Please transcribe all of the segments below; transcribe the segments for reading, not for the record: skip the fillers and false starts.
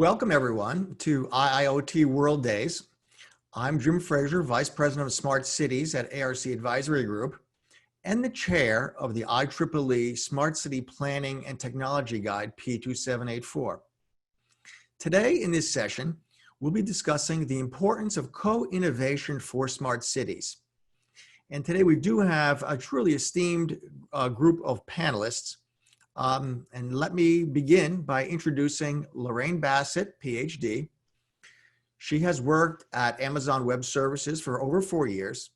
Welcome everyone to IIoT World Days. I'm Jim Fraser, Vice President of Smart Cities at ARC Advisory Group and the chair of the IEEE Smart City Planning and Technology Guide P2784. Today in this session, we'll be discussing the importance of co-innovation for smart cities. And today we do have a truly esteemed group of panelists. And let me begin by introducing Lorraine Bassett, PhD. She has worked at Amazon Web Services for over 4 years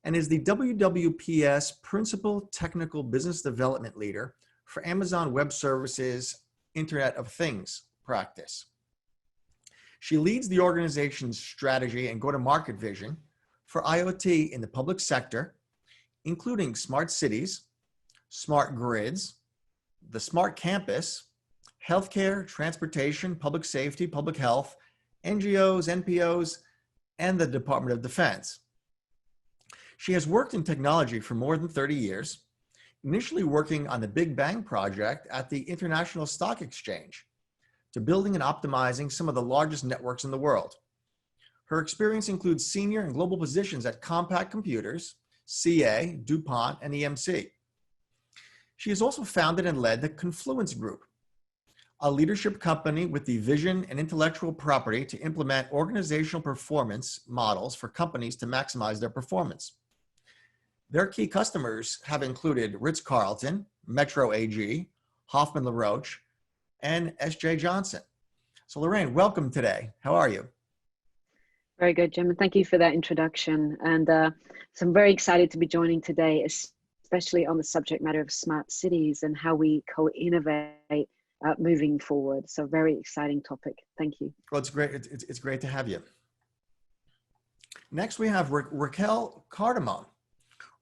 and is the WWPS Principal Technical Business Development Leader for Amazon Web Services Internet of Things practice. She leads the organization's strategy and go-to-market vision for IoT in the public sector, including smart cities, smart grids, the smart campus, healthcare, transportation, public safety, public health, NGOs, NPOs, and the Department of Defense. She has worked in technology for more than 30 years, initially working on the Big Bang project at the International Stock Exchange, to building and optimizing some of the largest networks in the world. Her experience includes senior and global positions at Compaq Computers, CA, DuPont, and EMC. She has also founded and led the Confluence Group, a leadership company with the vision and intellectual property to implement organizational performance models for companies to maximize their performance. Their key customers have included Ritz-Carlton, Metro AG, Hoffman LaRoche, and S.J. Johnson. So Lorraine, welcome today. How are you? Very good, Jim. And thank you for that introduction. And so I'm very excited to be joining today, especially on the subject matter of smart cities and how we co-innovate moving forward. So very exciting topic. Thank you. Well, it's great. It's great to have you. Next, we have Raquel Cardamon.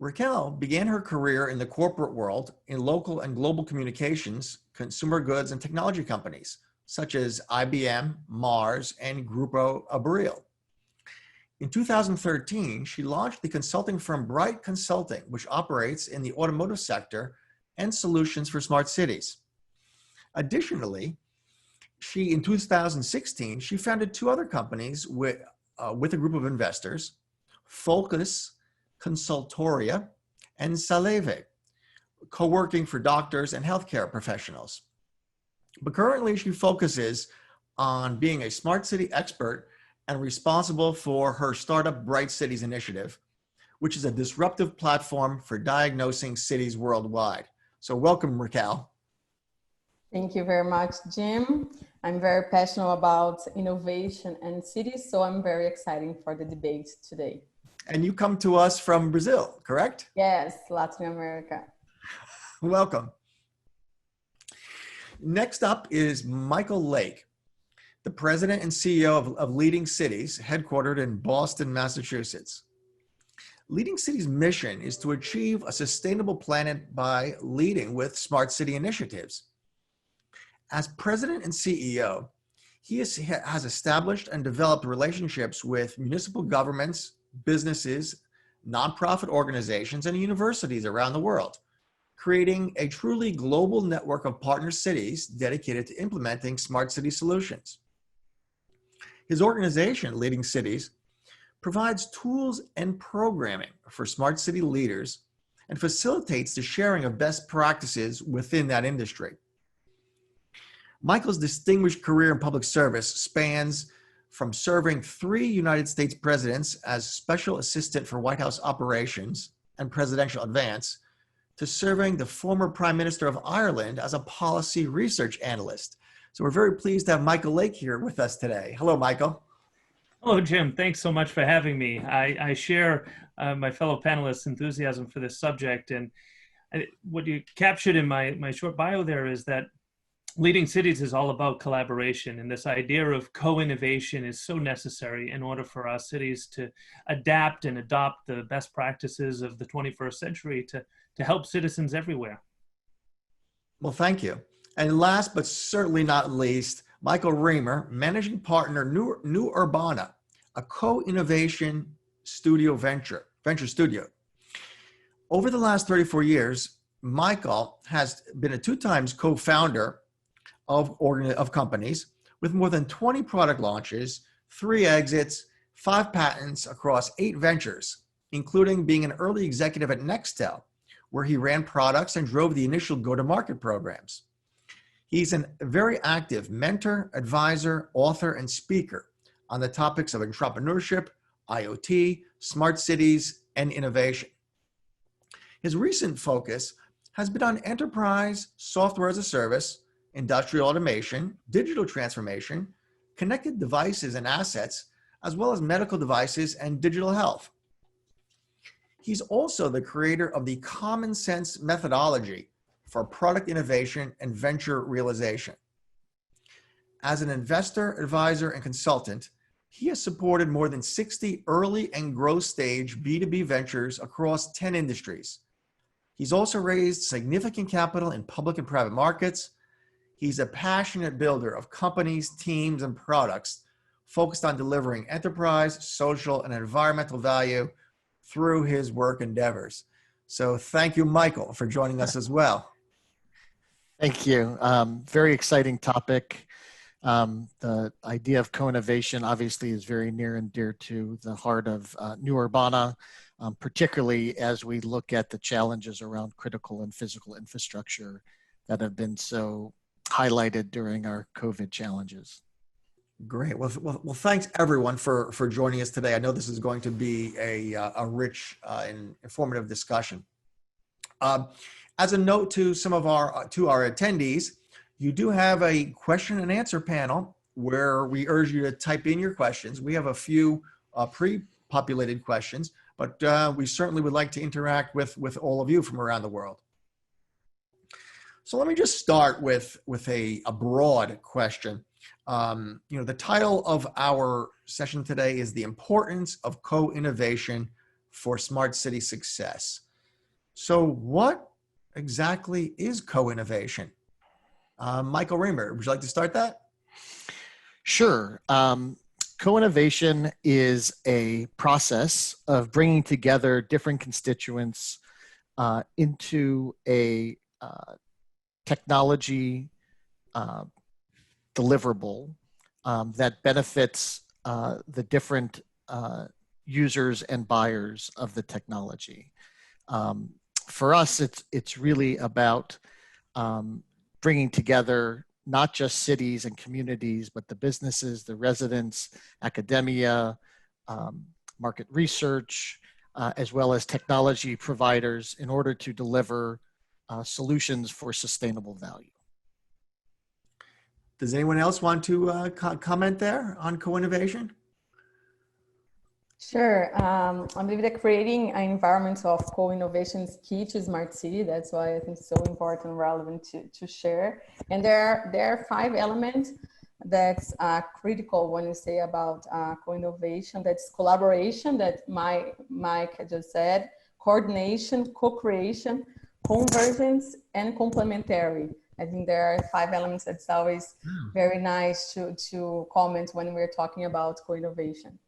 Raquel began her career in the corporate world in local and global communications, consumer goods, and technology companies, such as IBM, Mars, and Grupo Abril. In 2013, she launched the consulting firm Bright Consulting, which operates in the automotive sector and solutions for smart cities. Additionally, in 2016, she founded 2 other companies with a group of investors, Focus Consultoria and Saleve, co-working for doctors and healthcare professionals. But currently, she focuses on being a smart city expert and responsible for her startup Bright Cities initiative, which is a disruptive platform for diagnosing cities worldwide. So welcome, Raquel. Thank you very much, Jim. I'm very passionate about innovation and cities, so I'm very excited for the debate today. And you come to us from Brazil, correct? Yes, Latin America. Welcome. Next up is Michael Lake, the president and CEO of Leading Cities, headquartered in Boston, Massachusetts. Leading Cities' mission is to achieve a sustainable planet by leading with smart city initiatives. As president and CEO, he has established and developed relationships with municipal governments, businesses, nonprofit organizations, and universities around the world, creating a truly global network of partner cities dedicated to implementing smart city solutions. His organization, Leading Cities, provides tools and programming for smart city leaders and facilitates the sharing of best practices within that industry. Michael's distinguished career in public service spans from serving 3 United States presidents as special assistant for White House operations and presidential advance, to serving the former Prime Minister of Ireland as a policy research analyst. So we're very pleased to have Michael Lake here with us today. Hello, Michael. Hello, Jim. Thanks so much for having me. I share my fellow panelists' enthusiasm for this subject. And what you captured in my short bio there is that Leading Cities is all about collaboration, and this idea of co-innovation is so necessary in order for our cities to adapt and adopt the best practices of the 21st century to help citizens everywhere. Well, thank you. And last but certainly not least, Michael Reamer, managing partner, New Urbana, a co-innovation venture studio. Over the last 34 years, Michael has been a 2 times co-founder of companies, with more than 20 product launches, 3 exits, 5 patents across 8 ventures, including being an early executive at Nextel, where he ran products and drove the initial go-to-market programs. He's a very active mentor, advisor, author, and speaker on the topics of entrepreneurship, IoT, smart cities, and innovation. His recent focus has been on enterprise software as a service, industrial automation, digital transformation, connected devices and assets, as well as medical devices and digital health. He's also the creator of the common sense methodology for product innovation and venture realization. As an investor, advisor, and consultant, he has supported more than 60 early and growth stage B2B ventures across 10 industries. He's also raised significant capital in public and private markets. He's a passionate builder of companies, teams, and products focused on delivering enterprise, social, and environmental value through his work endeavors. So thank you, Michael, for joining us as well. Thank you. Very exciting topic. The idea of co-innovation obviously is very near and dear to the heart of New Urbana, particularly as we look at the challenges around critical and physical infrastructure that have been so highlighted during our COVID challenges. Great. Well, thanks everyone for joining us today. I know this is going to be a rich and informative discussion. As a note to some of our attendees, you do have a question and answer panel where we urge you to type in your questions. We have a few pre-populated questions, but we certainly would like to interact with all of you from around the world. So let me just start with a broad question. The title of our session today is The Importance of Co-Innovation for Smart City Success. So what exactly is co-innovation? Michael Reamer, would you like to start that? Sure. Co-innovation is a process of bringing together different constituents into a technology deliverable that benefits the different users and buyers of the technology. For us, it's really about bringing together not just cities and communities, but the businesses, the residents, academia, market research, as well as technology providers in order to deliver solutions for sustainable value. Does anyone else want to comment there on co-innovation? Sure. I believe that creating an environment of co-innovation is key to smart city. That's why I think it's so important and relevant to share. And there are 5 elements that's critical when you say about co-innovation. That's collaboration, that Mike just said, coordination, co-creation, convergence, and complementary. I think there are 5 elements that's always very nice to comment when we're talking about co-innovation.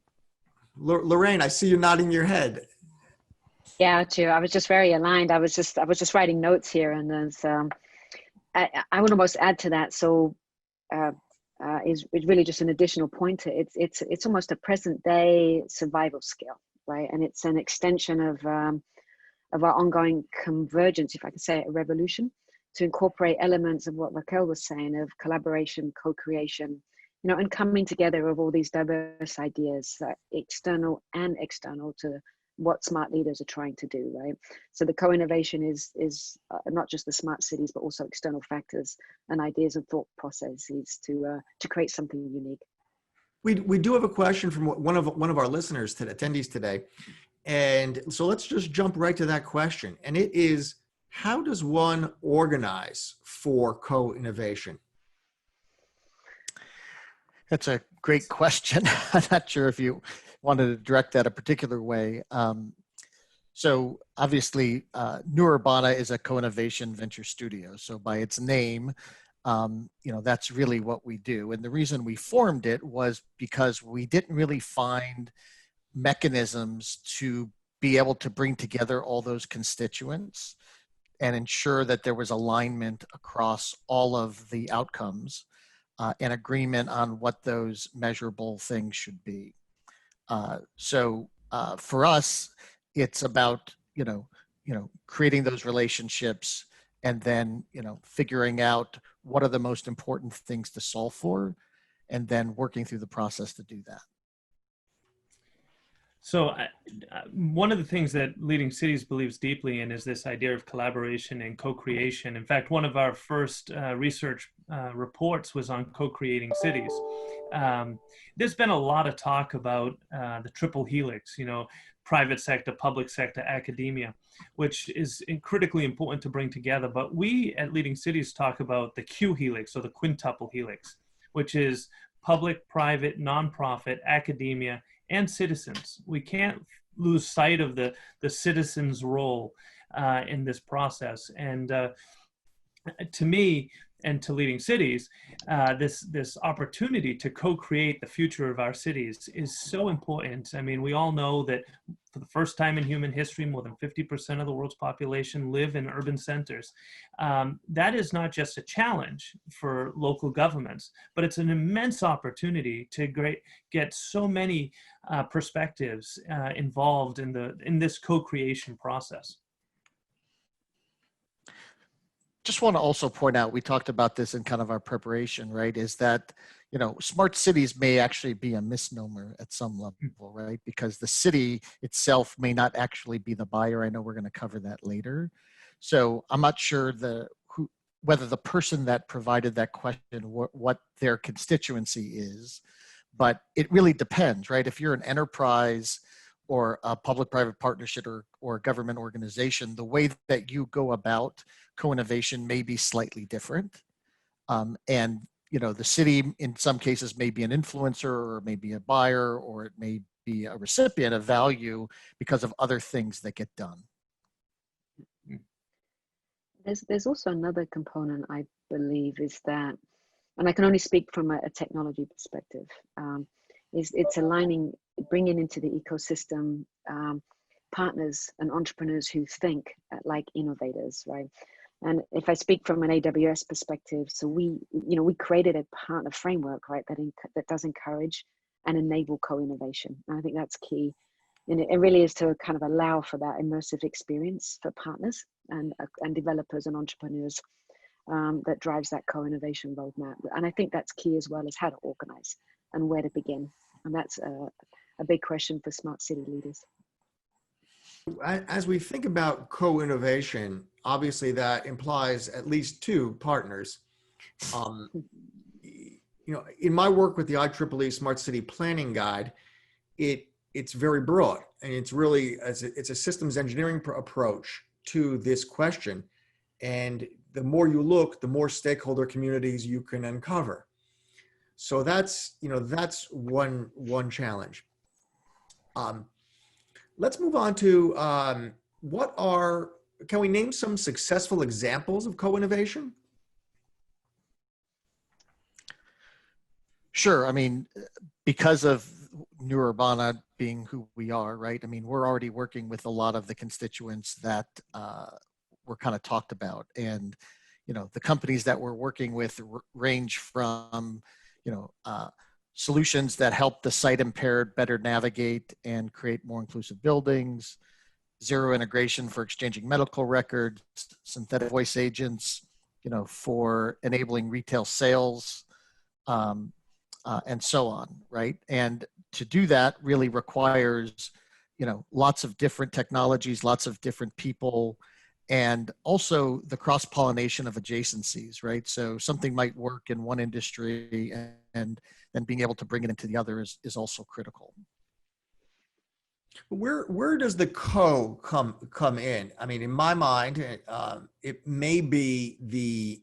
Lorraine, I see you nodding your head. Yeah, too. I was just very aligned. I was just writing notes here, and there's I would almost add to that. So is really just an additional pointer. It's almost a present day survival skill, right? And it's an extension of our ongoing convergence, if I can say it, a revolution, to incorporate elements of what Raquel was saying of collaboration, co-creation, and coming together of all these diverse ideas, internal and external, to what smart leaders are trying to do, right? So the co-innovation is not just the smart cities, but also external factors and ideas and thought processes to create something unique. We do have a question from one of our listeners today, attendees today, and so let's just jump right to that question. And it is, how does one organize for co-innovation? That's a great question. I'm not sure if you wanted to direct that a particular way. So obviously, New Urbana is a co-innovation venture studio. So by its name, that's really what we do. And the reason we formed it was because we didn't really find mechanisms to be able to bring together all those constituents and ensure that there was alignment across all of the outcomes an agreement on what those measurable things should be. So for us, it's about, creating those relationships and then, figuring out what are the most important things to solve for, and then working through the process to do that. So one of the things that Leading Cities believes deeply in is this idea of collaboration and co-creation. In fact, one of our first research reports was on co-creating cities. There's been a lot of talk about the triple helix, private sector, public sector, academia, which is critically important to bring together. But we at Leading Cities talk about the Q helix, or the quintuple helix, which is public, private, nonprofit, academia, and citizens. We can't lose sight of the citizens' role in this process. And to me, and to Leading Cities, this opportunity to co-create the future of our cities is so important. I mean, we all know that for the first time in human history, more than 50% of the world's population live in urban centers. That is not just a challenge for local governments, but it's an immense opportunity to get so many perspectives involved in this co-creation process. Just want to also point out, we talked about this in kind of our preparation, right? Is that, smart cities may actually be a misnomer at some level, right? Because the city itself may not actually be the buyer. I know we're going to cover that later. So I'm not sure whether the person that provided that question, what their constituency is, but it really depends, right? If you're an enterprise or a public-private partnership or a government organization, the way that you go about co-innovation may be slightly different. And the city in some cases may be an influencer, or maybe a buyer, or it may be a recipient of value because of other things that get done. There's also another component, I believe, is that, and I can only speak from a technology perspective, is it's aligning, bringing into the ecosystem partners and entrepreneurs who think like innovators, right? And if I speak from an AWS perspective, so we created a partner framework, right, that does encourage and enable co-innovation. And I think that's key. And it really is to kind of allow for that immersive experience for partners and developers and entrepreneurs that drives that co-innovation roadmap. And I think that's key, as well as how to organize and where to begin. And that's a big question for smart city leaders. As we think about co-innovation, obviously that implies at least two partners. In my work with the IEEE Smart City Planning Guide, it's very broad, and it's really it's a systems engineering approach to this question. And the more you look, the more stakeholder communities you can uncover. So that's one challenge. Let's move on to can we name some successful examples of co-innovation? Sure. I mean, because of New Urbana being who we are, right? I mean, we're already working with a lot of the constituents that were kind of talked about. And, the companies that we're working with range from, solutions that help the sight impaired better navigate and create more inclusive buildings, zero integration for exchanging medical records, synthetic voice agents, for enabling retail sales, and so on, right? And to do that really requires, lots of different technologies, lots of different people, and also the cross-pollination of adjacencies, right? So something might work in one industry, and then being able to bring it into the other is also critical. Where does the come in? I mean, in my mind, it may be the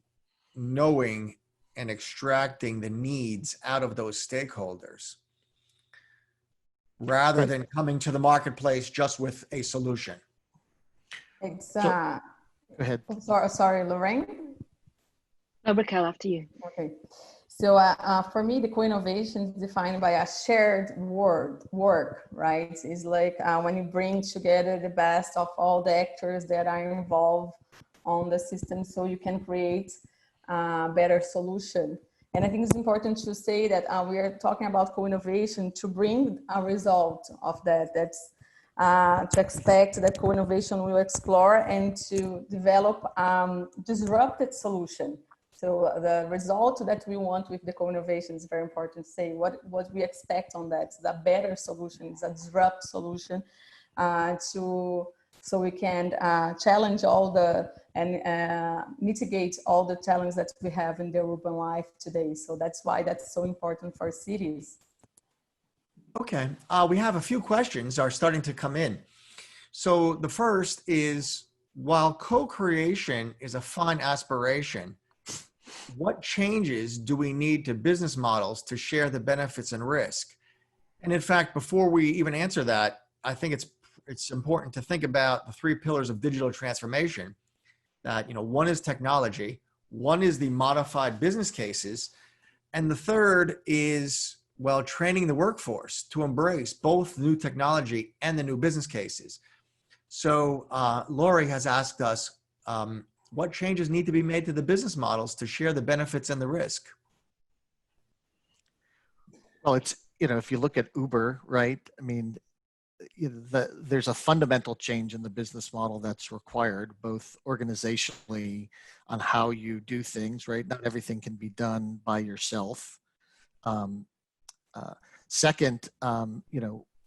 knowing and extracting the needs out of those stakeholders, rather than coming to the marketplace just with a solution. It's go ahead. Sorry, Lorraine. No, Raquel, after you. Okay. So for me, the co-innovation is defined by a shared work, right? It's like when you bring together the best of all the actors that are involved on the system, so you can create a better solution. And I think it's important to say that we are talking about co-innovation to bring a result of that. That's to expect that co-innovation will explore and to develop disrupted solution. So the result that we want with the co-innovation is very important to say. What we expect on that is a better solution, it's a disrupt solution so we can challenge all the and mitigate all the challenges that we have in the urban life today. So that's why that's so important for cities. Okay, we have a few questions are starting to come in. So the first is, while co-creation is a fine aspiration, what changes do we need to business models to share the benefits and risk? And in fact, before we even answer that, I think it's important to think about the three pillars of digital transformation. That, one is technology, one is the modified business cases, and the third is, well, training the workforce to embrace both new technology and the new business cases. So Lori has asked us, what changes need to be made to the business models to share the benefits and the risk? Well, it's, if you look at Uber, right? I mean, there's a fundamental change in the business model that's required, both organizationally on how you do things, right? Not everything can be done by yourself. Second,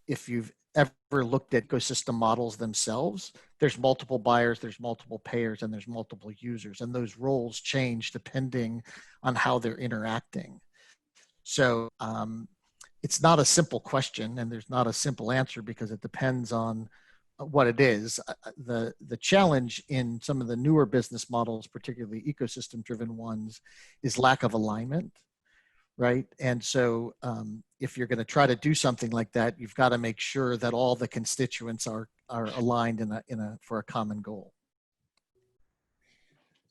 if you've ever looked at ecosystem models themselves, there's multiple buyers, there's multiple payers, and there's multiple users, and those roles change depending on how they're interacting. So it's not a simple question, and there's not a simple answer because it depends on what it is. The challenge in some of the newer business models, particularly ecosystem-driven ones, is lack of alignment, right? And so if you're going to try to do something like that, you've got to make sure that all the constituents are aligned for a common goal.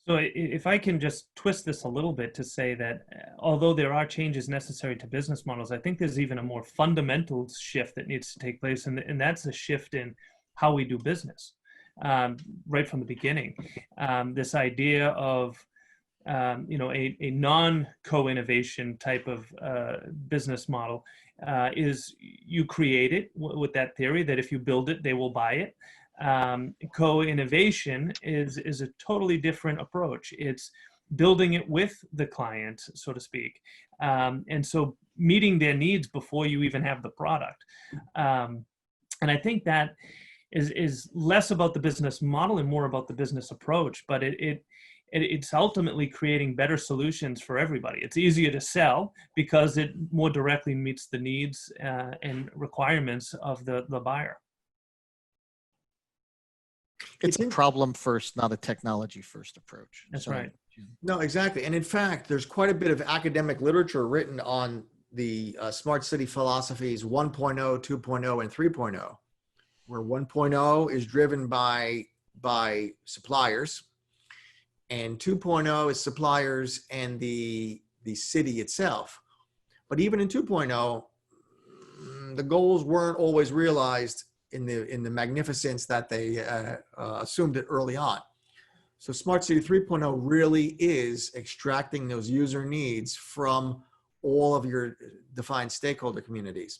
So if I can just twist this a little bit to say that although there are changes necessary to business models, I think there's even a more fundamental shift that needs to take place, and that's a shift in how we do business right from the beginning. This idea of a non-co-innovation type of business model is you create it with that theory that if you build it, they will buy it. Co-innovation is a totally different approach. It's building it with the client, so to speak. And so meeting their needs before you even have the product. And I think that is less about the business model and more about the business approach, but it's ultimately creating better solutions for everybody. It's easier to sell because it more directly meets the needs and requirements of the buyer. It's a problem first, not a technology first approach. That's right. No, exactly. And in fact, there's quite a bit of academic literature written on the smart city philosophies 1.0, 2.0, and 3.0, where 1.0 is driven by suppliers, and 2.0 is suppliers and the city itself. But even in 2.0, the goals weren't always realized in the magnificence that they assumed it early on. So Smart City 3.0 really is extracting those user needs from all of your defined stakeholder communities.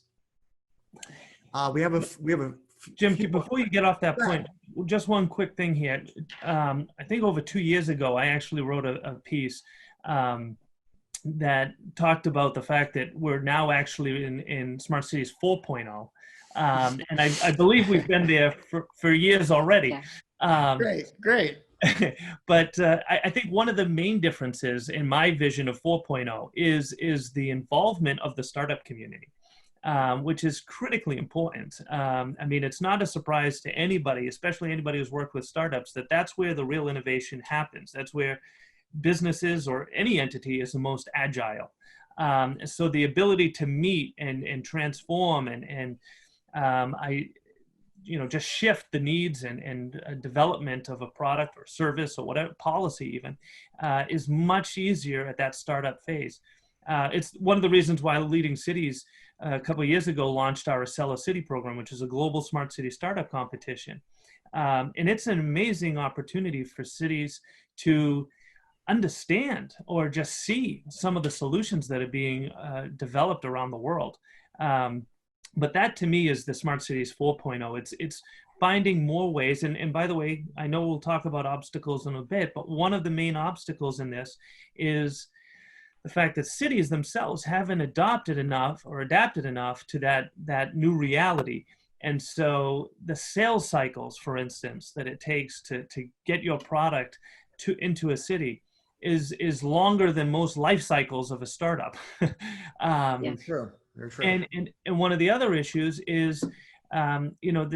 We have a Jim, before you get off that point, just one quick thing here. I think over 2 years ago, I actually wrote a piece that talked about the fact that we're now actually in Smart Cities 4.0. And I believe we've been there for years already. Yeah. Great. But I think one of the main differences in my vision of 4.0 is the involvement of the startup community, which is critically important. I mean, it's not a surprise to anybody, especially anybody who's worked with startups, that that's where the real innovation happens. That's where businesses or any entity is the most agile. So the ability to meet and transform and just shift the needs and development of a product or service or whatever, policy even, is much easier at that startup phase. It's one of the reasons why Leading Cities a couple of years ago launched our Acela City program, which is a global smart city startup competition. And it's an amazing opportunity for cities to understand or just see some of the solutions that are being developed around the world. But that to me is the Smart Cities 4.0. It's finding more ways. And by the way, I know we'll talk about obstacles in a bit, but one of the main obstacles in this is the fact that cities themselves haven't adopted enough or adapted enough to that new reality. And so the sales cycles, for instance, that it takes to get your product into a city is longer than most life cycles of a startup. Very true. Very true. And one of the other issues is, you know,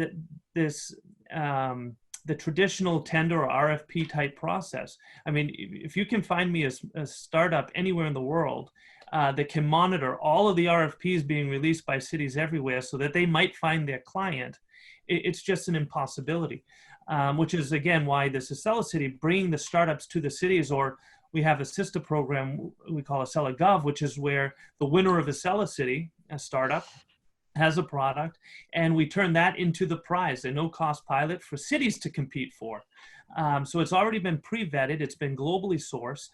the traditional tender or RFP type process. I mean, if you can find me a startup anywhere in the world that can monitor all of the RFPs being released by cities everywhere so that they might find their client, it's just an impossibility, which is, again, why this AccelerCity, bringing the startups to the cities. Or we have a sister program we call AccelerGov, which is where the winner of AccelerCity, a startup, has a product, and we turn that into the prize, a no-cost pilot for cities to compete for. So it's already been pre-vetted, it's been globally sourced,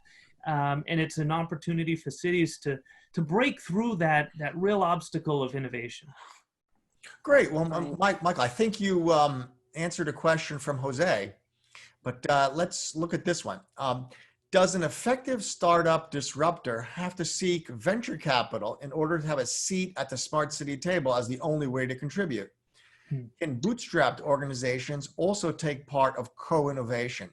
and it's an opportunity for cities to break through that real obstacle of innovation. Great. Well, Michael, I think you answered a question from Jose, but let's look at this one. Does an effective startup disruptor have to seek venture capital in order to have a seat at the smart city table as the only way to contribute? Can bootstrapped organizations also take part of co-innovation?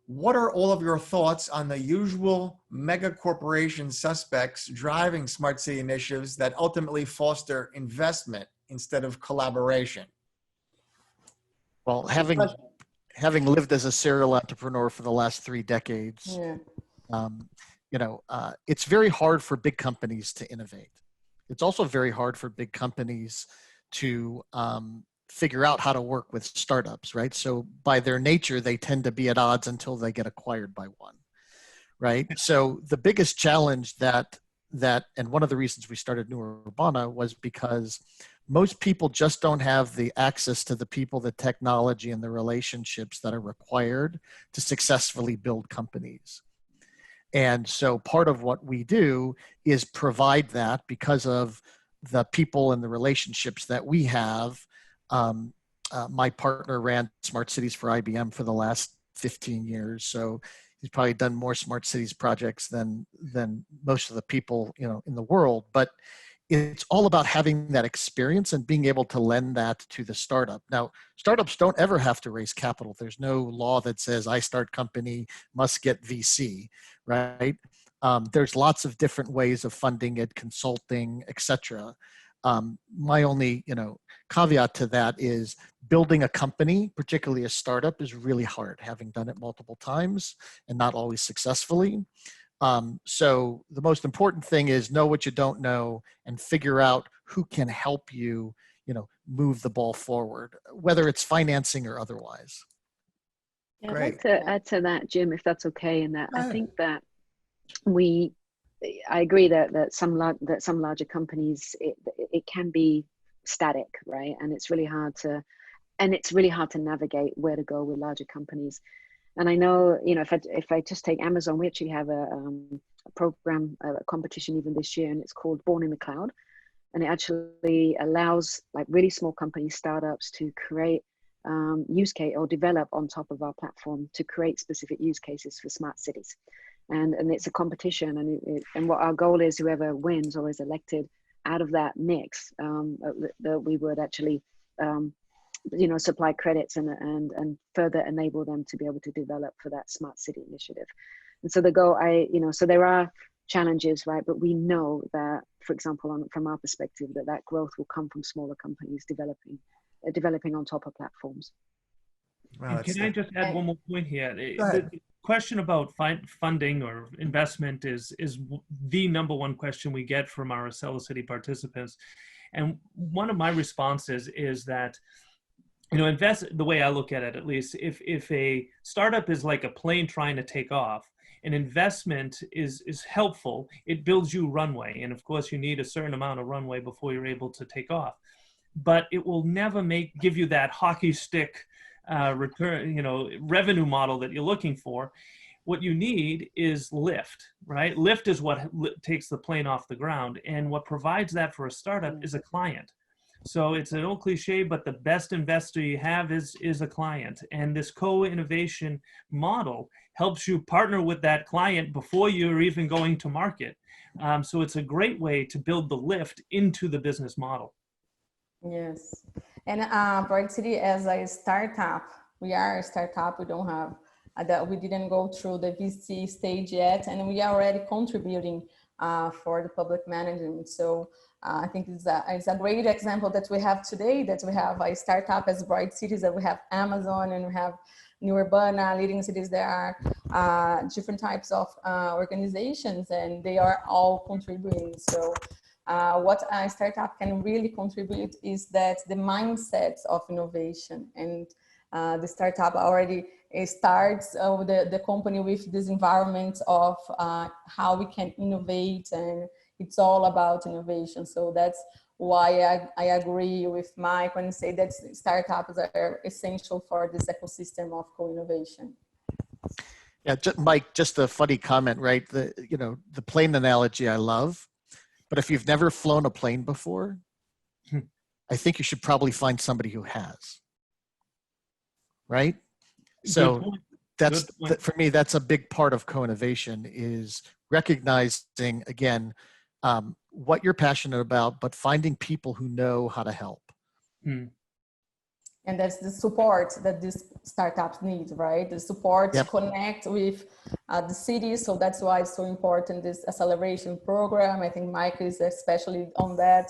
What are all of your thoughts on the usual mega corporation suspects driving smart city initiatives that ultimately foster investment instead of collaboration? Well, having lived as a serial entrepreneur for the last 3 decades, it's very hard for big companies to innovate. It's also very hard for big companies to figure out how to work with startups, right? So by their nature, they tend to be at odds until they get acquired by one, right? So the biggest challenge that and one of the reasons we started New Urbana was because most people just don't have the access to the people, the technology, and the relationships that are required to successfully build companies. And so part of what we do is provide that because of the people and the relationships that we have. My partner ran Smart Cities for IBM for the last 15 years. So he's probably done more smart cities projects than most of the people, in the world. But it's all about having that experience and being able to lend that to the startup. Now, startups don't ever have to raise capital. There's no law that says I start company must get VC, right? There's lots of different ways of funding it, consulting, etc. My only, caveat to that is building a company, particularly a startup, is really hard, having done it multiple times and not always successfully. So the most important thing is know what you don't know and figure out who can help you, move the ball forward, whether it's financing or otherwise. Yeah, I'd like to add to that, Jim, if that's okay. And that I think that I agree that some larger companies, it can be static, right? And it's really hard to navigate where to go with larger companies. And I know, if I just take Amazon, we actually have a program, a competition even this year, and it's called Born in the Cloud. And it actually allows like really small companies, startups to create use case or develop on top of our platform to create specific use cases for smart cities. And it's a competition, and what our goal is, whoever wins or is elected out of that mix, that we would actually supply credits and further enable them to be able to develop for that smart city initiative. And so the goal, so there are challenges, right? But we know that, for example, from our perspective, that growth will come from smaller companies developing on top of platforms. Wow, can I just add one more point here? The question about funding or investment is the number one question we get from our AccelerCity participants. And one of my responses is that, the way I look at it, at least, if a startup is like a plane trying to take off, an investment is helpful. It builds you runway. And of course, you need a certain amount of runway before you're able to take off. But it will never give you that hockey stick return, revenue model that you're looking for. what you need is lift, right? Lift is what takes the plane off the ground. And what provides that for a startup is a client. So it's an old cliche, but the best investor you have is a client. And this co-innovation model helps you partner with that client before you're even going to market. So it's a great way to build the lift into the business model. Yes. And Bright City as a startup, we are a startup. We don't have that. We didn't go through the VC stage yet, and we are already contributing for the public management. So I think it's a great example that we have today, that we have a startup as Bright Cities, that we have Amazon and we have New Urbana, leading cities. There are different types of organizations, and they are all contributing. So what a startup can really contribute is that the mindset of innovation, and the startup already starts the company with this environment of how we can innovate, and it's all about innovation. So that's why I agree with Mike when he say that startups are essential for this ecosystem of co-innovation. Yeah, Mike, just a funny comment, right? The plane analogy I love, but if you've never flown a plane before, I think you should probably find somebody who has, right? So that's, for me, that's a big part of co-innovation, is recognizing, again, what you're passionate about, but finding people who know how to help. And that's the support that these startups need, right? The support to connect with the city. So that's why it's so important, this acceleration program. I think Mike is especially on that.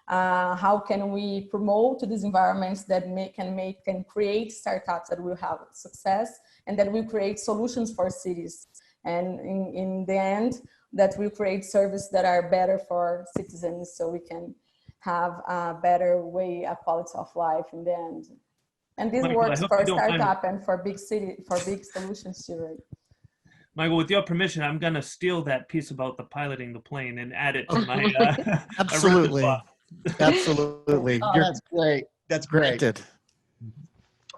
How can we promote these environments that can create startups that will have success, and that will create solutions for cities, and in the end that will create services that are better for citizens, so we can have a better way, a quality of life in the end. And this works for startup and for big city, for big solutions too, right? Michael, with your permission, I'm going to steal that piece about the piloting the plane and add it to my absolutely. Absolutely. Oh, that's great. That's great. Granted.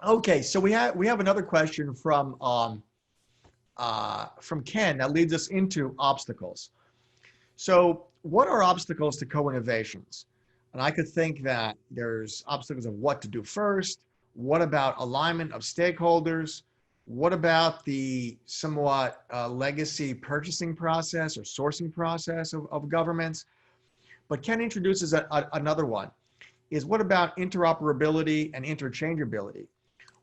Okay, so we have another question from Ken that leads us into obstacles. So what are obstacles to co-innovations? And I could think that there's obstacles of what to do first. What about alignment of stakeholders? What about the somewhat legacy purchasing process or sourcing process of governments? But Ken introduces another one, is what about interoperability and interchangeability?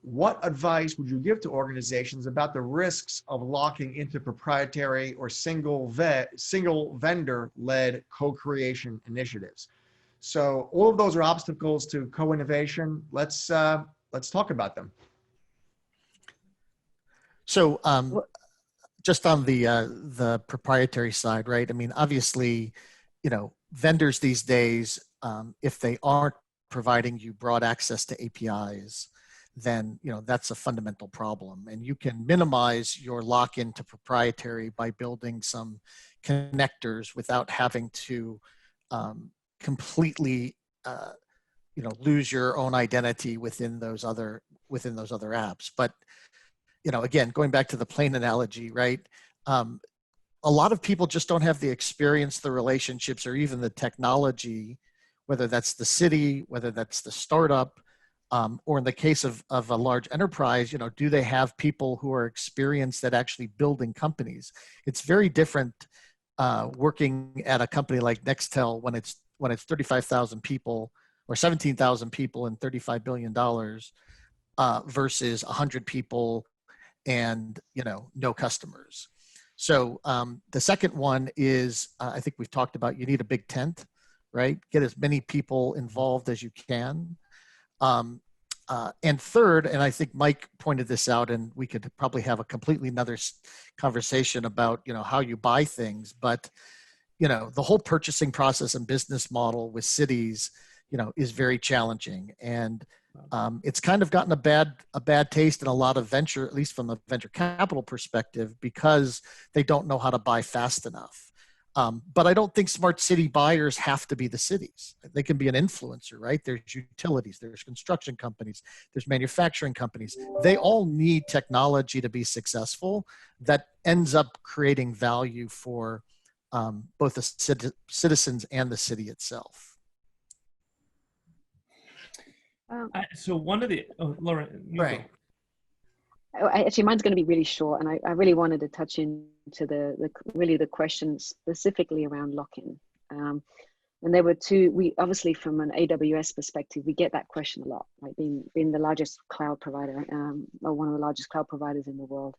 What advice would you give to organizations about the risks of locking into proprietary or single vendor-led co-creation initiatives? So all of those are obstacles to co-innovation. Let's talk about them. So just on the proprietary side, right? I mean, obviously, vendors these days, if they aren't providing you broad access to APIs, then that's a fundamental problem. And you can minimize your lock-in to proprietary by building some connectors without having to completely lose your own identity within those other apps. But again, going back to the plane analogy, right? A lot of people just don't have the experience, the relationships, or even the technology, whether that's the city, whether that's the startup, or in the case of a large enterprise, do they have people who are experienced at actually building companies? It's very different working at a company like Nextel when it's 35,000 people or 17,000 people and $35 billion versus 100 people and no customers. So the second one is, I think we've talked about, you need a big tent, right? Get as many people involved as you can. And third, and I think Mike pointed this out, and we could probably have a completely another conversation about how you buy things, but the whole purchasing process and business model with cities is very challenging, and it's kind of gotten a bad taste in a lot of venture, at least from a venture capital perspective, because they don't know how to buy fast enough. But I don't think smart city buyers have to be the cities. They can be an influencer, right? There's utilities, there's construction companies, there's manufacturing companies. They all need technology to be successful that ends up creating value for both the citizens and the city itself. So one of the, Laura, you Right. go. Actually, mine's going to be really short, and I really wanted to touch into the question specifically around lock-in. And there were two. We obviously, from an AWS perspective, we get that question a lot, right? Being the largest cloud provider, or one of the largest cloud providers in the world.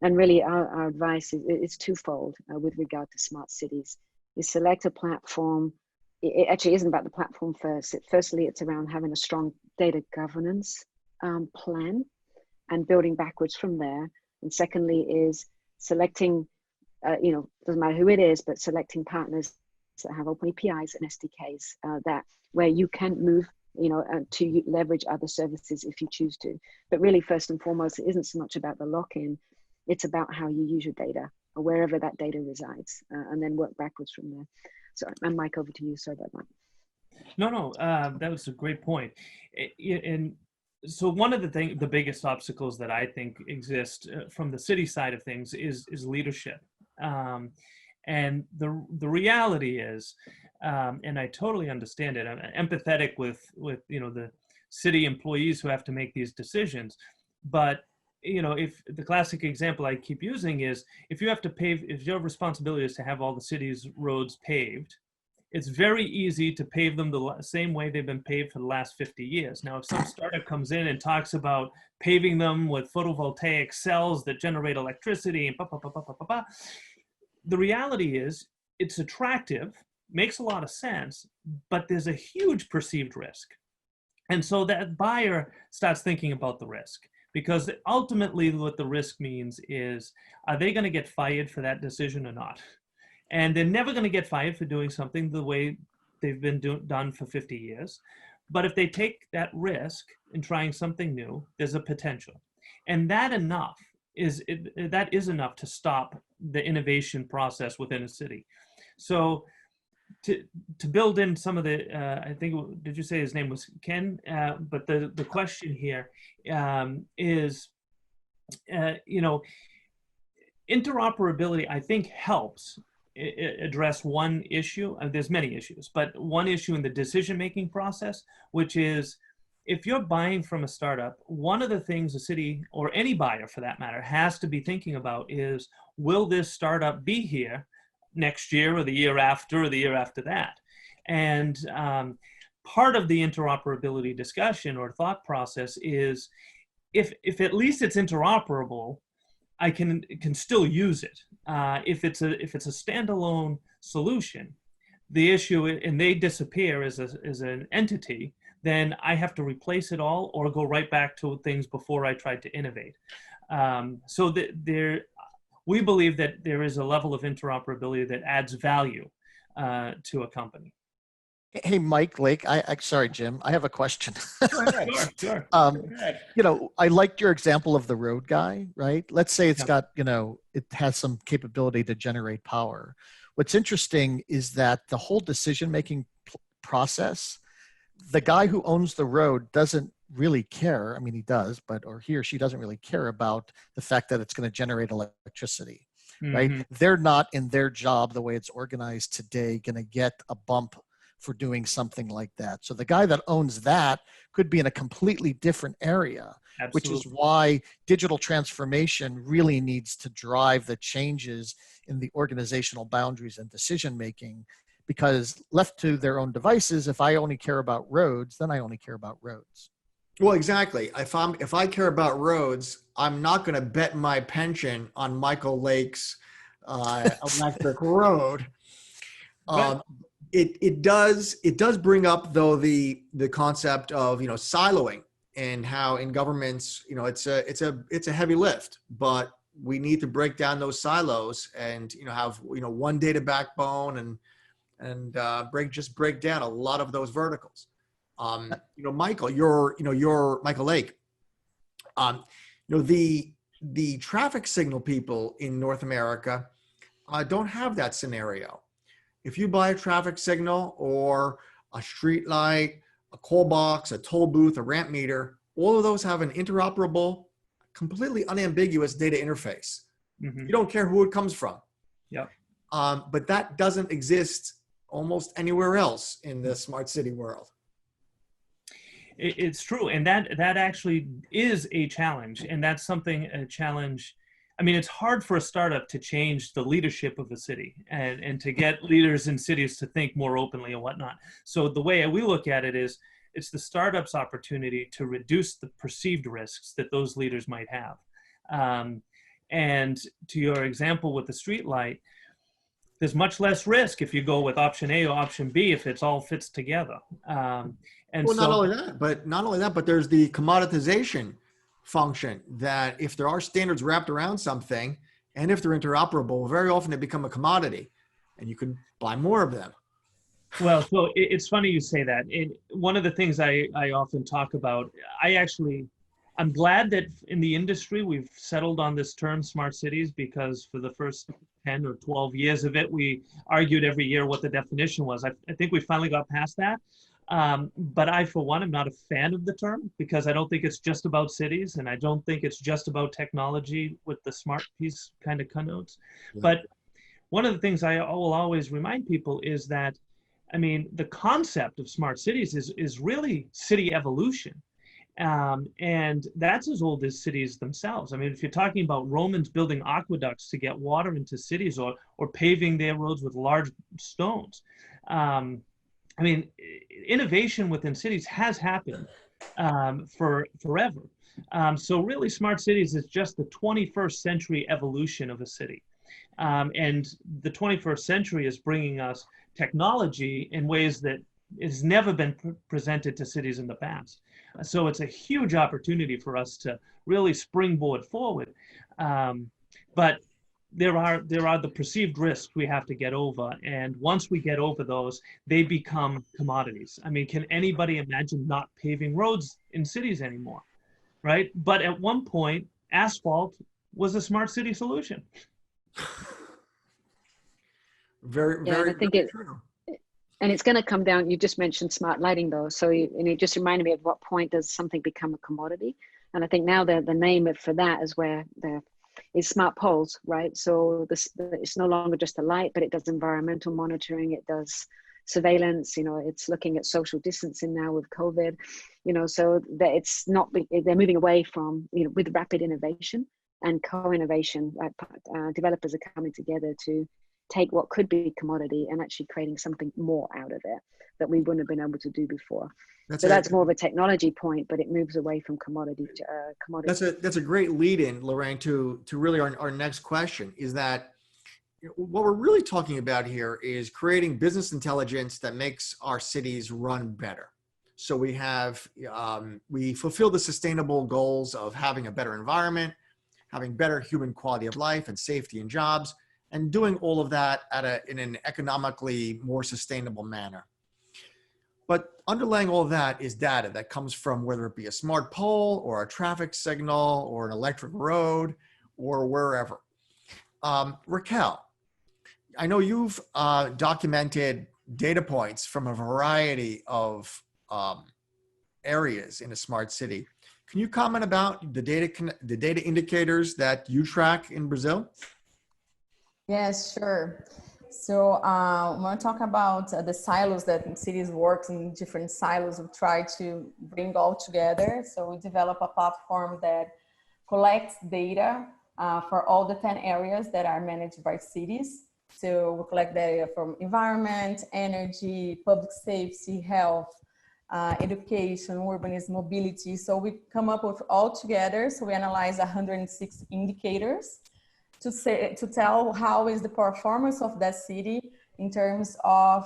And really, our advice is twofold with regard to smart cities. Is select a platform. It actually isn't about the platform first. Firstly, it's around having a strong data governance plan and building backwards from there. And secondly is selecting, doesn't matter who it is, but selecting partners that have open APIs and SDKs that where you can move, to leverage other services if you choose to. But really, first and foremost, it isn't so much about the lock-in, it's about how you use your data or wherever that data resides, and then work backwards from there. So, and Mike, over to you. Sorry about that. No, that was a great point. And so one of the biggest obstacles that I think exist from the city side of things is leadership. And the reality is, and I totally understand it. I'm empathetic with the city employees who have to make these decisions. But if the classic example I keep using is, if your responsibility is to have all the city's roads paved, it's very easy to pave them the same way they've been paved for the last 50 years. Now, if some startup comes in and talks about paving them with photovoltaic cells that generate electricity and the reality is it's attractive, makes a lot of sense, but there's a huge perceived risk. And so that buyer starts thinking about the risk, because ultimately what the risk means is, are they going to get fired for that decision or not? And they're never going to get fired for doing something the way they've been done for 50 years. But if they take that risk in trying something new, there's a potential. And that is enough to stop the innovation process within a city. So to build in some of the, I think, did you say his name was Ken? But the question here is, interoperability, I think, helps address one issue. There's many issues, but one issue in the decision-making process, which is, if you're buying from a startup, one of the things a city, or any buyer for that matter, has to be thinking about is, will this startup be here next year or the year after or the year after that? And part of the interoperability discussion or thought process is, if at least it's interoperable, I can still use it. If it's a standalone solution, the issue, and they disappear as an entity, then I have to replace it all or go right back to things before I tried to innovate. So we believe that there is a level of interoperability that adds value to a company. Hey, Mike Lake, sorry, Jim, I have a question. Sure. I liked your example of the road guy, right? Let's say it's got, it has some capability to generate power. What's interesting is that the whole decision-making process, the guy who owns the road doesn't really care. I mean, he does, or he or she doesn't really care about the fact that it's going to generate electricity, right? They're not, in their job, the way it's organized today, going to get a bump for doing something like that. So the guy that owns that could be in a completely different area. Absolutely. Which is why digital transformation really needs to drive the changes in the organizational boundaries and decision making, because left to their own devices, if I only care about roads, then I only care about roads. Well, exactly. If I care about roads, I'm not going to bet my pension on Michael Lake's electric road. It does bring up, though, the concept of siloing, and how in governments it's a heavy lift, but we need to break down those silos and have one data backbone and break down a lot of those verticals. Michael, you're Michael Lake. The traffic signal people in North America, don't have that scenario. If you buy a traffic signal or a street light, a call box, a toll booth, a ramp meter, all of those have an interoperable, completely unambiguous data interface. Mhm. You don't care who it comes from. Yep. But that doesn't exist almost anywhere else in the smart city world. It's true, and that actually is a challenge, and that's a challenge. I mean, it's hard for a startup to change the leadership of a city and to get leaders in cities to think more openly and whatnot. So the way we look at it is, it's the startup's opportunity to reduce the perceived risks that those leaders might have. And to your example with the street light, there's much less risk if you go with option A or option B if it's all fits together. And Well, so, not only that, but there's the commoditization function that if there are standards wrapped around something, and if they're interoperable, very often they become a commodity, and you can buy more of them. well, so it's funny you say that. One of the things I often talk about, I'm glad that in the industry we've settled on this term smart cities, because for the first 10 or 12 years of it, we argued every year what the definition was. I think we finally got past that. But I, for one, am not a fan of the term, because I don't think it's just about cities, and I don't think it's just about technology with the smart piece kind of connotes. Yeah. But one of the things I will always remind people is that, I mean, the concept of smart cities is really city evolution. And that's as old as cities themselves. I mean, if you're talking about Romans building aqueducts to get water into cities, or paving their roads with large stones, I mean, innovation within cities has happened for forever. So really, smart cities is just the 21st century evolution of a city. And the 21st century is bringing us technology in ways that has never been presented to cities in the past. So it's a huge opportunity for us to really springboard forward. But there are the perceived risks we have to get over, and once we get over those, they become commodities. I mean, can anybody imagine not paving roads in cities anymore, right? But at one point, asphalt was a smart city solution. Very, Yeah, and I very, think very true. and it's going to come down, you just mentioned smart lighting though, so and it just reminded me of what point does something become a commodity. And I think now the name for that is where is smart poles, right? So it's no longer just a light, but it does environmental monitoring, it does surveillance, it's looking at social distancing now with COVID, so that it's not, they're moving away from, with rapid innovation and co-innovation, developers are coming together to take what could be a commodity and actually creating something more out of it that we wouldn't have been able to do before. That's more of a technology point, but it moves away from commodity to commodity. That's a great lead in, Lorraine, to really our next question, is that what we're really talking about here is creating business intelligence that makes our cities run better. So we have, we fulfill the sustainable goals of having a better environment, having better human quality of life and safety and jobs, and doing all of that in an economically more sustainable manner. But underlying all of that is data that comes from whether it be a smart pole or a traffic signal or an electric road or wherever. Raquel, I know you've documented data points from a variety of areas in a smart city. Can you comment about the data indicators that you track in Brazil? Yes, sure. So when we talk about the silos that cities work in different silos, we try to bring all together. So we develop a platform that collects data for all the 10 areas that are managed by cities. So we collect data from environment, energy, public safety, health, education, urbanism, mobility. So we come up with all together. So we analyze 106 indicators to tell how is the performance of that city in terms of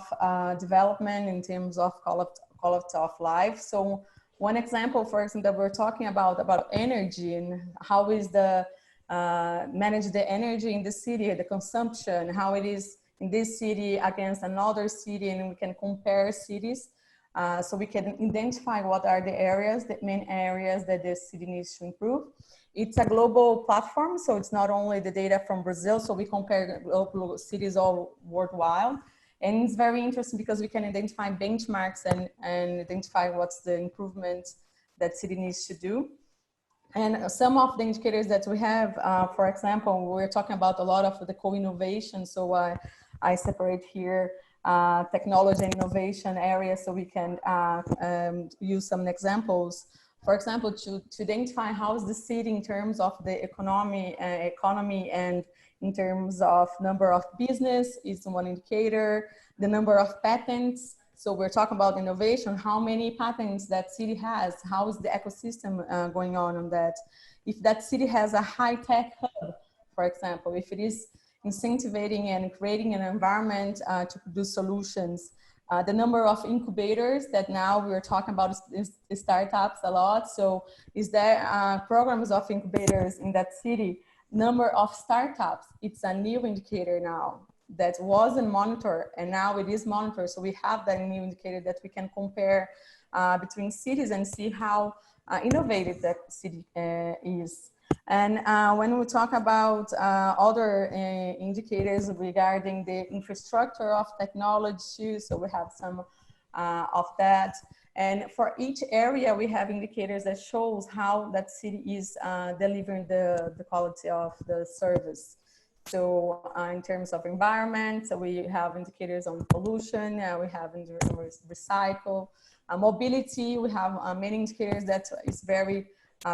development, in terms of quality of life. So one example, for example, that we're talking about energy and how is the manage the energy in the city, the consumption, how it is in this city against another city, and we can compare cities. so we can identify what are the areas, the main areas that the city needs to improve. It's a global platform, so it's not only the data from Brazil, so we compare local cities all worldwide. And it's very interesting because we can identify benchmarks and identify what's the improvement that city needs to do. And some of the indicators that we have, for example, we're talking about a lot of the co-innovation. So I separate here technology and innovation areas so we can use some examples. For example, to identify how is the city in terms of the economy and in terms of number of business is one indicator, the number of patents. So we're talking about innovation, how many patents that city has, how is the ecosystem going on that. If that city has a high-tech hub, for example, if it is incentivizing and creating an environment to produce solutions, the number of incubators that now we're talking about is startups a lot. So is there programs of incubators in that city? Number of startups, it's a new indicator now that wasn't monitored and now it is monitored. So we have that new indicator that we can compare between cities and see how innovative that city is. And when we talk about other indicators regarding the infrastructure of technology too, so we have some of that. And for each area, we have indicators that shows how that city is delivering the quality of the service. So in terms of environment, so we have indicators on pollution, we have recycle, mobility, we have many indicators that is very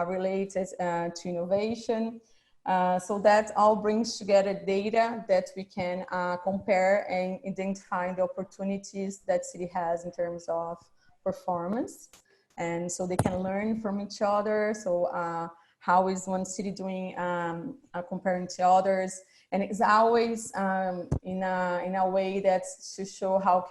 related to innovation. So that all brings together data that we can compare and identify the opportunities that city has in terms of performance. And so they can learn from each other. So how is one city doing comparing to others? And it's always in a way that's to show how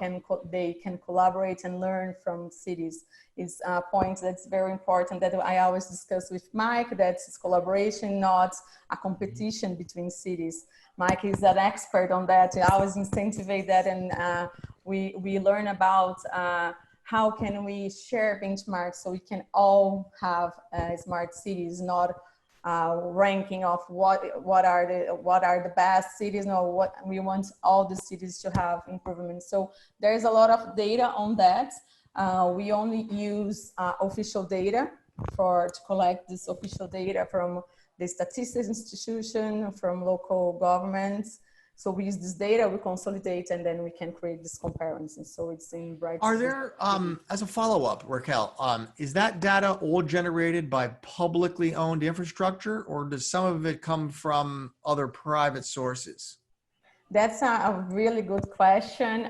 they can collaborate and learn from cities. It's a point that's very important that I always discuss with Mike, that's collaboration, not a competition between cities. Mike is an expert on that. I always incentivize that, and we learn about how can we share benchmarks so we can all have smart cities, not ranking of what are the best cities. No, what we want all the cities to have improvements. So there's a lot of data on that. We only use official data to collect this official data from the statistics institution, from local governments. So we use this data, we consolidate, and then we can create this comparison. So it's in bright. Are there, as a follow-up, Raquel, is that data all generated by publicly owned infrastructure, or does some of it come from other private sources? That's a really good question.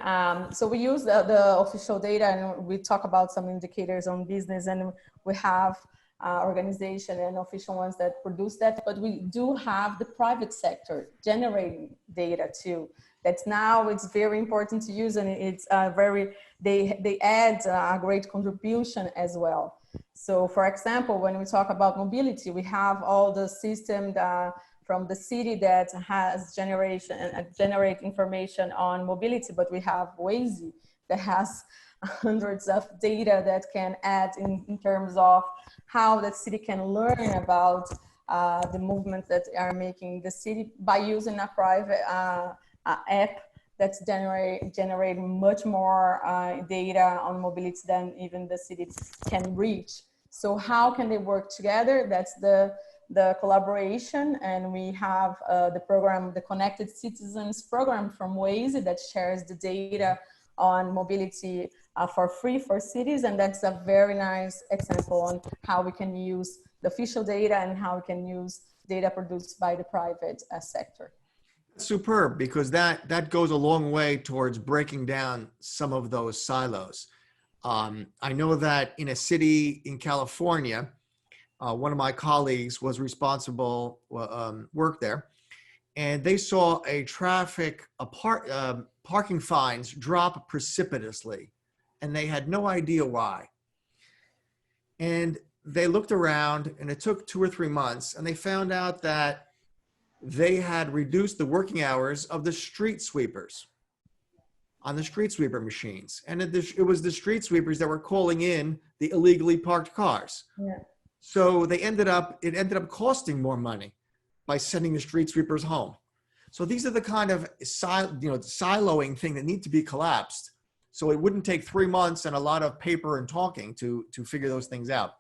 So we use the official data, and we talk about some indicators on business, and we have organization and official ones that produce that, but we do have the private sector generating data too. That's now it's very important to use, and it's they add a great contribution as well. So for example, when we talk about mobility, we have all the system from the city that has generate information on mobility, but we have Waze that has hundreds of data that can add in terms of how the city can learn about the movements that are making the city by using a private app that's generate much more data on mobility than even the city can reach. So how can they work together? That's the collaboration, and we have the program, the Connected Citizens program from Waze that shares the data on mobility for free for cities, and that's a very nice example on how we can use the official data and how we can use data produced by the private sector. Superb, because that goes a long way towards breaking down some of those silos. I know that in a city in California, one of my colleagues was responsible, worked there, and they saw parking fines drop precipitously, and they had no idea why. And they looked around, and it took 2 or 3 months, and they found out that they had reduced the working hours of the street sweepers. on the street sweeper machines. And it was the street sweepers that were calling in the illegally parked cars. Yeah. So it ended up costing more money by sending the street sweepers home. So these are the kind of siloing thing that need to be collapsed. So it wouldn't take 3 months and a lot of paper and talking to figure those things out.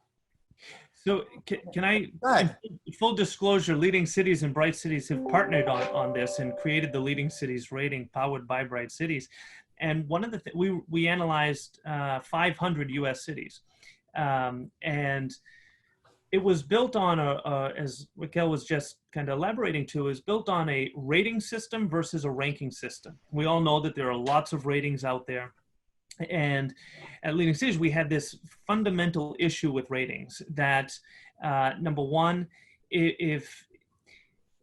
So can I, in full disclosure, Leading Cities and Bright Cities have partnered on this and created the Leading Cities rating powered by Bright Cities. And one of the things, we analyzed 500 US cities. And it was built on as Raquel was just kind of elaborating to, is built on a rating system versus a ranking system. We all know that there are lots of ratings out there. And at Leading Cities, we had this fundamental issue with ratings that, number one, if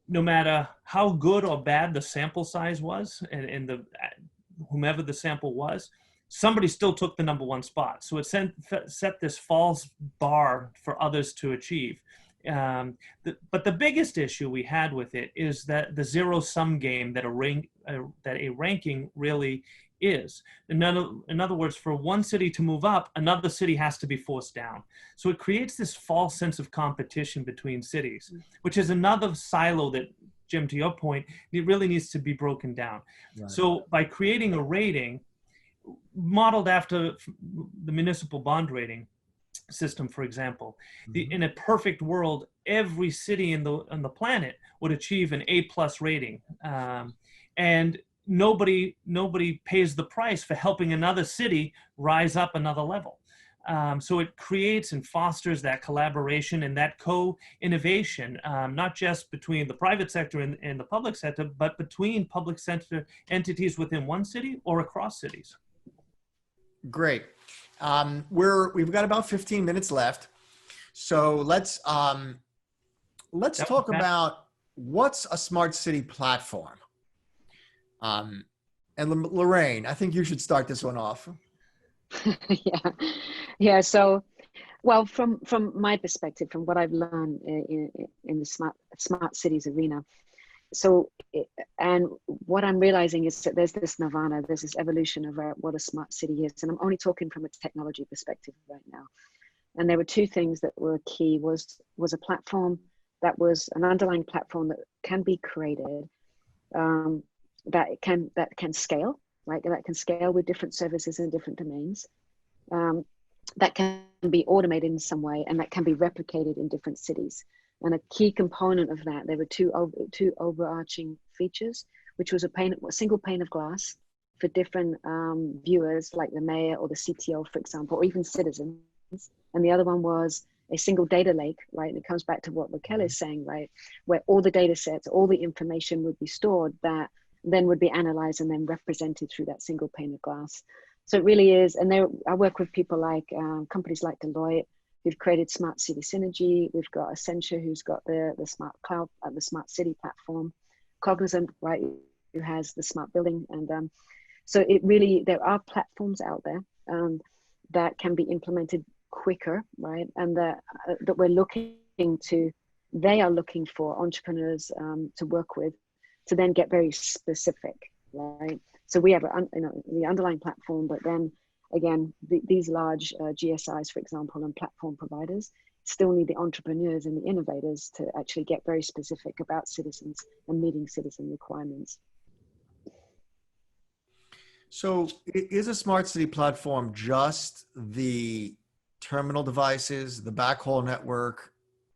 no matter how good or bad the sample size was, and whomever the sample was, somebody still took the number one spot. So it set this false bar for others to achieve. But the biggest issue we had with it is that the zero-sum game that a ranking really is. In other words, for one city to move up, another city has to be forced down. So it creates this false sense of competition between cities, which is another silo that, Jim, to your point, it really needs to be broken down. Right. So by creating a rating modeled after the municipal bond rating system, for example, in a perfect world, every city on the planet would achieve an A+ rating. And nobody pays the price for helping another city rise up another level. So it creates and fosters that collaboration and that co-innovation, not just between the private sector and the public sector, but between public sector entities within one city or across cities. Great. We've got about 15 minutes left. So let's talk about what's a smart city platform. And Lorraine, I think you should start this one off. Yeah. So, well, from my perspective, from what I've learned in the smart cities arena, so, and what I'm realizing is that there's this nirvana, there's this evolution of what a smart city is, and I'm only talking from a technology perspective right now. And there were two things that were key: was a platform that was an underlying platform that can be created, that can scale, right? That can scale with different services in different domains, that can be automated in some way, and that can be replicated in different cities. And a key component of that, there were two overarching features, which was a single pane of glass for different viewers, like the mayor or the CTO, for example, or even citizens. And the other one was a single data lake, right? And it comes back to what Raquel is saying, right? Where all the data sets, all the information would be stored that then would be analyzed and then represented through that single pane of glass. So it really is, and I work with people like companies like Deloitte, who've created Smart City Synergy. We've got Accenture, who's got the Smart Cloud, the Smart City platform. Cognizant, right, who has the Smart Building. And so it really, there are platforms out there that can be implemented quicker, right? And that we're they are looking for entrepreneurs to work with to then get very specific, right? So we have the underlying platform, but then again, these large GSIs, for example, and platform providers still need the entrepreneurs and the innovators to actually get very specific about citizens and meeting citizen requirements. So is a smart city platform just the terminal devices, the backhaul network,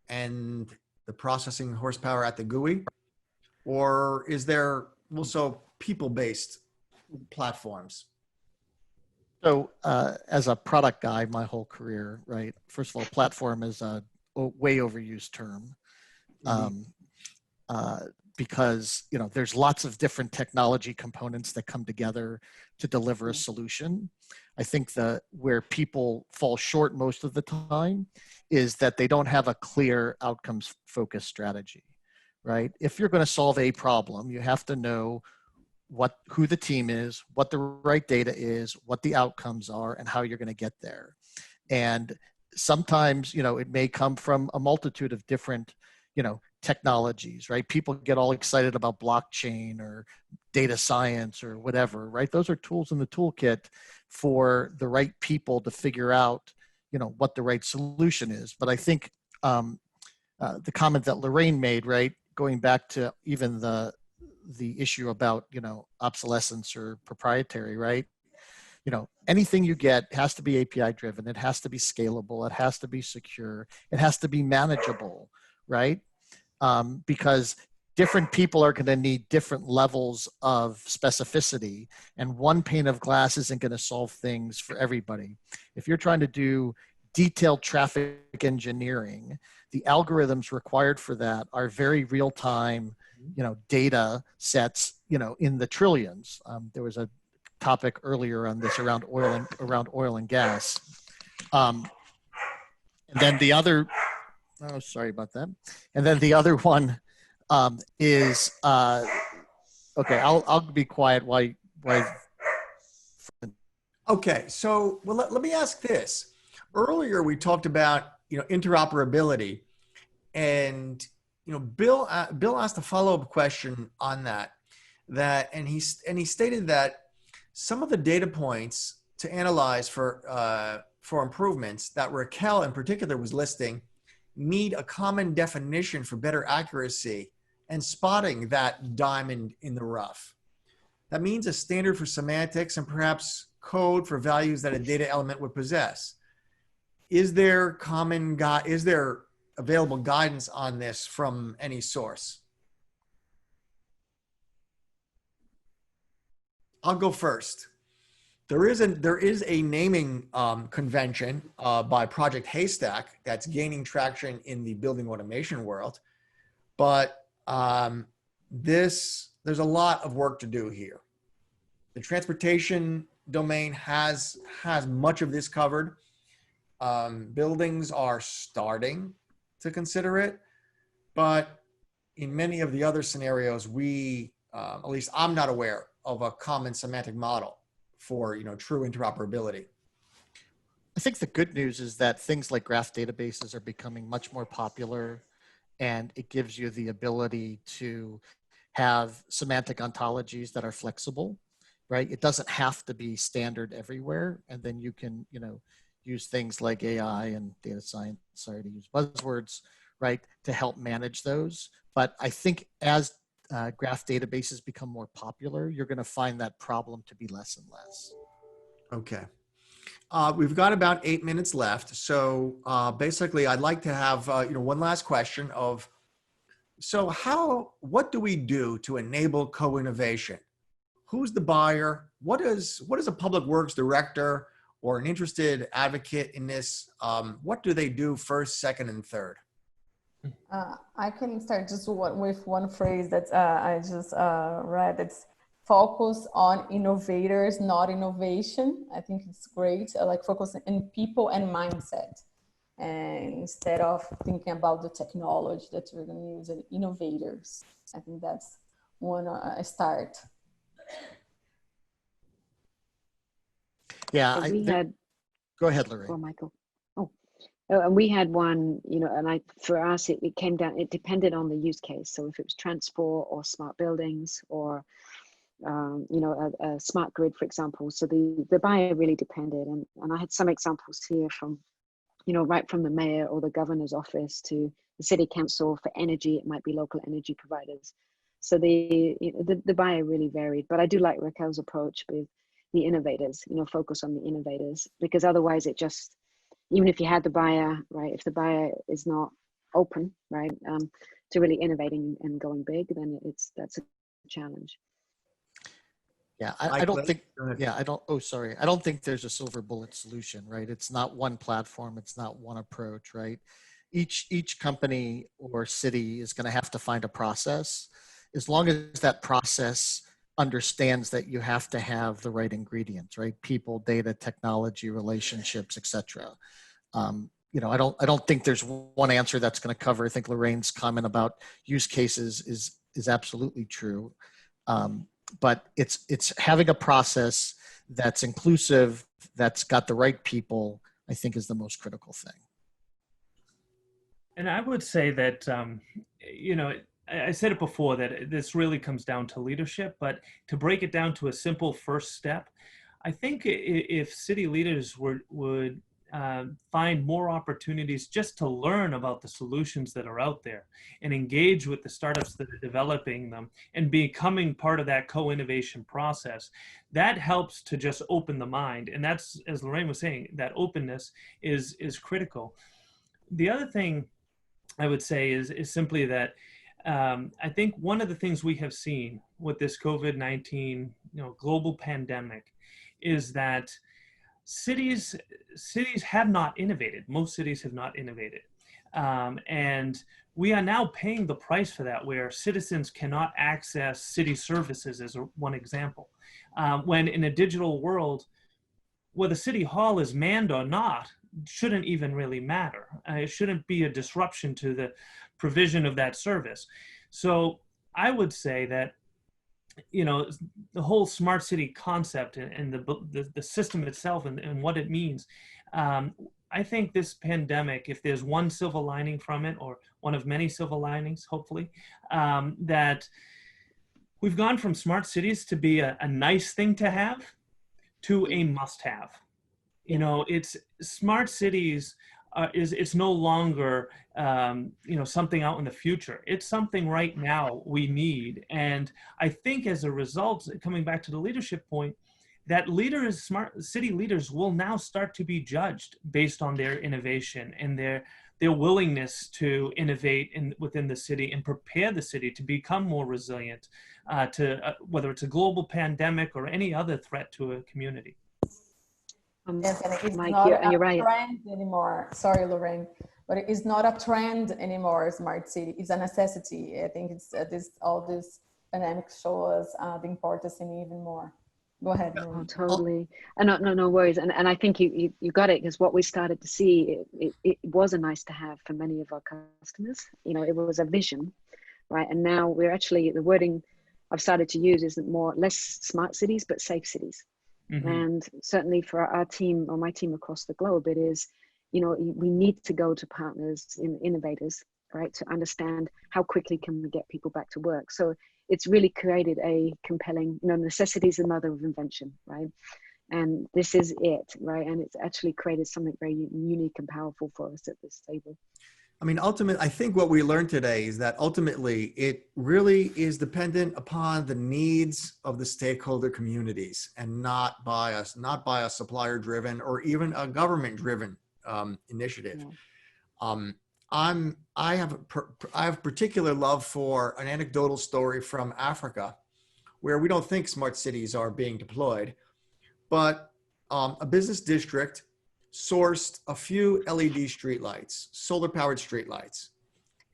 and the processing horsepower at the GUI? Or is there also people-based platforms? So as a product guy, my whole career, right? First of all, platform is a way overused term because, you know, there's lots of different technology components that come together to deliver a solution. I think where people fall short most of the time is that they don't have a clear outcomes focused strategy, right? If you're going to solve a problem, you have to know who the team is, what the right data is, what the outcomes are, and how you're going to get there. And sometimes, you know, it may come from a multitude of different, technologies, right? People get all excited about blockchain or data science or whatever, right? Those are tools in the toolkit for the right people to figure out, what the right solution is. But I think the comment that Lorraine made, right, going back to even the issue about, obsolescence or proprietary, right? Anything you get has to be API driven. It has to be scalable. It has to be secure. It has to be manageable, right? Because different people are going to need different levels of specificity, and one pane of glass isn't going to solve things for everybody. If you're trying to do detailed traffic engineering, the algorithms required for that are very real-time, data sets, in the trillions. There was a topic earlier on this around oil and gas. And then the other, oh, sorry about that. And then the other one is, okay, I'll be quiet while Okay, so let me ask this. Earlier we talked about interoperability, and Bill asked a follow-up question on that, and he stated that some of the data points to analyze for improvements that Raquel in particular was listing need a common definition for better accuracy and spotting that diamond in the rough. That means a standard for semantics and perhaps code for values that a data element would possess. Is there available guidance on this from any source? I'll go first. There is a naming convention by Project Haystack that's gaining traction in the building automation world, but there's a lot of work to do here. The transportation domain has much of this covered. Buildings are starting to consider it, but in many of the other scenarios, at least I'm not aware of a common semantic model for true interoperability. I think the good news is that things like graph databases are becoming much more popular, and it gives you the ability to have semantic ontologies that are flexible, right? It doesn't have to be standard everywhere, and then you can use things like AI and data science, sorry to use buzzwords, right, to help manage those. But I think as graph databases become more popular, you're going to find that problem to be less and less. Okay. We've got about 8 minutes left. So basically, I'd like to have one last question of, so what do we do to enable co-innovation? Who's the buyer? What is a public works director or an interested advocate in this? What do they do first, second, and third? I can start just with one phrase that I just read. It's focus on innovators, not innovation. I think it's great. I like focus in people and mindset. And instead of thinking about the technology that we're going to use, and innovators. I think that's one start. Yeah, So go ahead, Lorraine. Oh, Michael. And we had one, and for us, it came down, it depended on the use case. So if it was transport or smart buildings or, a smart grid, for example. So the buyer really depended. And I had some examples here from, right from the mayor or the governor's office to the city council. For energy, it might be local energy providers. So the buyer really varied. But I do like Raquel's approach with the innovators, focus on the innovators, because otherwise it just, even if you had the buyer, right, if the buyer is not open, right, to really innovating and going big, then that's a challenge. Yeah, I don't think, I don't think there's a silver bullet solution, right? It's not one platform. It's not one approach, right? Each company or city is going to have to find a process. As long as that process understands that you have to have the right ingredients, right? People, data, technology, relationships, etc. I don't think there's one answer that's going to cover. I think Lorraine's comment about use cases is absolutely true. But it's having a process that's inclusive, that's got the right people, I think is the most critical thing. And I would say that, you know, I said it before that this really comes down to leadership, but to break it down to a simple first step, I think if city leaders would find more opportunities just to learn about the solutions that are out there and engage with the startups that are developing them and becoming part of that co-innovation process, that helps to just open the mind. And that's, as Lorraine was saying, that openness is critical. The other thing I would say is simply that I think one of the things we have seen with this COVID-19, global pandemic, is that cities have not innovated. Most cities have not innovated, and we are now paying the price for that, where citizens cannot access city services, as one example. When in a digital world, whether City Hall is manned or not shouldn't even really matter. It shouldn't be a disruption to the provision of that service. So I would say that, the whole smart city concept and the system itself and what it means, I think this pandemic, if there's one silver lining from it, or one of many silver linings, hopefully, that we've gone from smart cities to be a nice thing to have to a must-have. It's smart cities it's no longer something out in the future. It's something right now we need. And I think as a result, coming back to the leadership point, that smart city leaders will now start to be judged based on their innovation and their willingness to innovate within the city and prepare the city to become more resilient to whether it's a global pandemic or any other threat to a community. Yes, and it's Mike, not you're a right. trend anymore. Sorry, Lorraine, but it is not a trend anymore. Smart city, it's a necessity. I think it's all this dynamics show us the importance in even more. Go ahead, Lorraine. Oh, totally. And no worries. And I think you got it, because what we started to see, it was a nice to have for many of our customers. It was a vision, right? And now we're actually, the wording I've started to use is less smart cities, but safe cities. Mm-hmm. And certainly for our team, or my team across the globe, it is, we need to go to partners in innovators, right, to understand how quickly can we get people back to work. So it's really created a compelling, necessity is the mother of invention, right? And this is it, right? And it's actually created something very unique and powerful for us at this table. I mean, I think what we learned today is that ultimately it really is dependent upon the needs of the stakeholder communities, and not by a supplier-driven or even a government-driven initiative. Yeah. I have particular love for an anecdotal story from Africa, where we don't think smart cities are being deployed, but a business district sourced a few LED streetlights, solar-powered streetlights,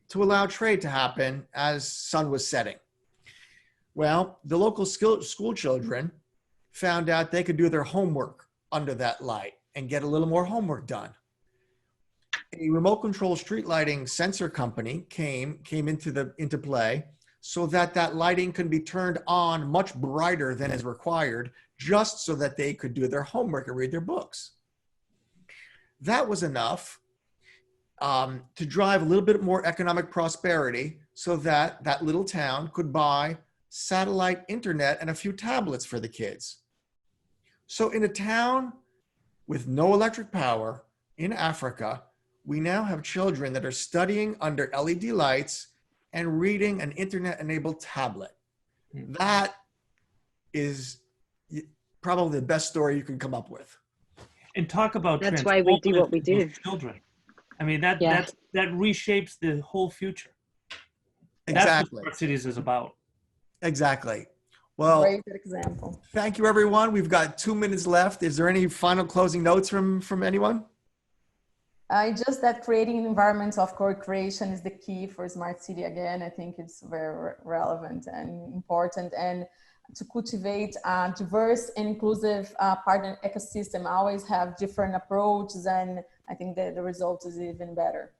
to allow trade to happen as sun was setting. Well, the local school children found out they could do their homework under that light and get a little more homework done. A remote control street lighting sensor company came into play, so that lighting can be turned on much brighter than is required, just so that they could do their homework and read their books. That was enough to drive a little bit more economic prosperity, so that that little town could buy satellite internet and a few tablets for the kids. So in a town with no electric power in Africa, we now have children that are studying under LED lights and reading an internet-enabled tablet. That is probably the best story you can come up with. And talk about that's why we do what we do. Children. I mean, that reshapes the whole future. Exactly. That's what smart cities is about. Exactly. Well, great example. Thank you, everyone. We've got 2 minutes left. Is there any final closing notes from anyone? Just that creating environments of co-creation is the key for smart city. Again, I think it's very relevant and important, and to cultivate a diverse and inclusive partner ecosystem. Always have different approaches, and I think that the result is even better.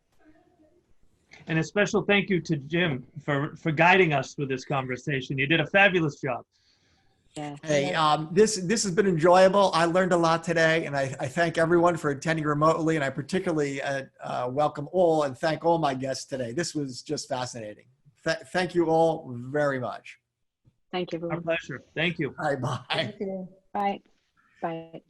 And a special thank you to Jim for guiding us through this conversation. You did a fabulous job. Hey, this has been enjoyable. I learned a lot today, and I thank everyone for attending remotely, and I particularly welcome all and thank all my guests today. This was just fascinating. Thank you all very much. Thank you, Our everyone. pleasure. Thank you. Bye bye. Thank you. Bye. Bye.